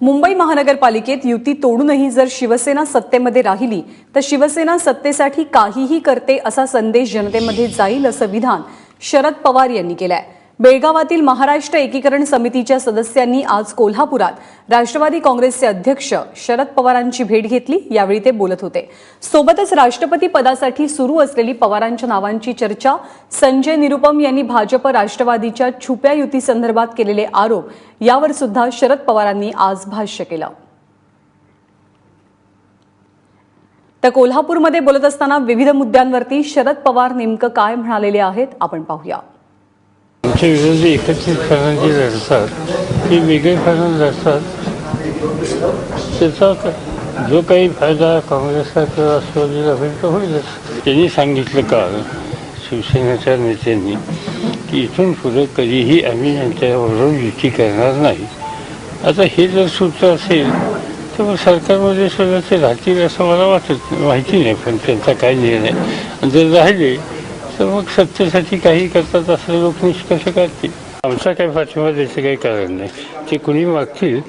मुंबई महानगरपालिकेत युती तोडूनही जर शिवसेना सत्तेमध्ये राहिली तर शिवसेना सत्तेसाठी काहीही करते असा संदेश जनतेमध्ये जाईल असं विधान शरद पवार यांनी केलंय। बेळगावातील महाराष्ट्र एकीकरण समितीच्या सदस्यांनी आज कोल्हापुरात राष्ट्रवादी काँग्रेसचे अध्यक्ष शरद पवारांची भेट घेतली। यावेळी ते बोलत होते। सोबतच राष्ट्रपती पदासाठी सुरू असलेली पवारांच्या नावांची चर्चा, संजय निरुपम यांनी भाजप राष्ट्रवादीच्या छुप्या युती संदर्भात केलेले आरोप यावर सुद्धा शरद पवारांनी आज भाष्य केलं। तर कोल्हापूरमध्ये बोलत असताना विविध मुद्द्यांवरती शरद पवार नेमकं काय म्हणालेले आहेत आपण पाहूया। आमचे विरोधी एकत्रितपणाने लढतात, ते वेगळेपणा लढतात, त्याचा जो काही फायदा काँग्रेसला किंवा राष्ट्रवादीला होईल तो होईलच। त्यांनी सांगितलं काल शिवसेनेच्या नेत्यांनी की इथून पुढे कधीही आम्ही यांच्याबरोबर युती करणार नाही। आता हे जर सूत्र असेल तर मग सरकारमध्ये सुद्धा ते राहतील असं मला माहिती नाही, पण त्यांचा काय निर्णय जर राहिले तर मग सत्तेसाठी काही करतात असं लोक निष्कर्ष काढतील। आमचा काही पाठिंबा द्यायचं काही कारण नाही, ते कुणी मागतील,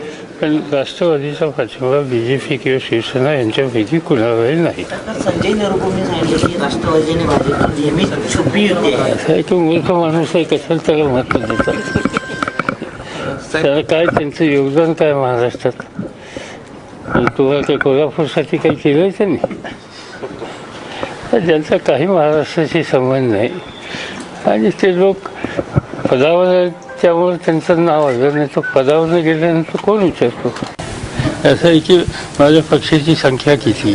पण राष्ट्रवादीचा पाठिंबा बीजेपी किंवा शिवसेना यांच्यापैकी कुणालाही नाही। संजय निरुपमने सांगितलं की राष्ट्रवादीने भाजपची नेहमी छुपी युती आहे। तो मूर्ख माणूस आहे, कशाला त्याला महत्त्व देतात? त्याला काय त्यांचं योगदान काय महाराष्ट्रात? तुला काही कोल्हापूरसाठी काही केलंय त्यांनी? ज्यांचा काही महाराष्ट्राशी संबंध नाही आणि ते लोक पदावर आहेत त्यामुळे त्यांचं नाव आलं, नाही तर पदावर गेल्यानंतर कोण विचारतो? असं आहे की माझ्या पक्षाची संख्या किती,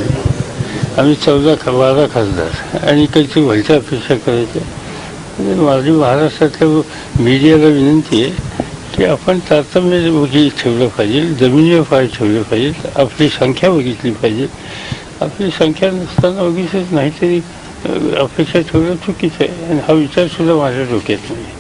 आम्ही 14-12 खासदार आणि काहीची व्हायच्या अपेक्षा करायच्या। माझी महाराष्ट्रातल्या मीडियाला विनंती आहे की आपण तारतम्य उगी ठेवलं पाहिजे, जमिनीवर पाय ठेवले पाहिजे, आपली संख्या बघितली पाहिजे। आपली संख्या नसताना उगीच नाहीतरी अपेक्षा ठेवणं चुकीचं आहे आणि हा विचार सुद्धा माझ्या डोक्यात नाही।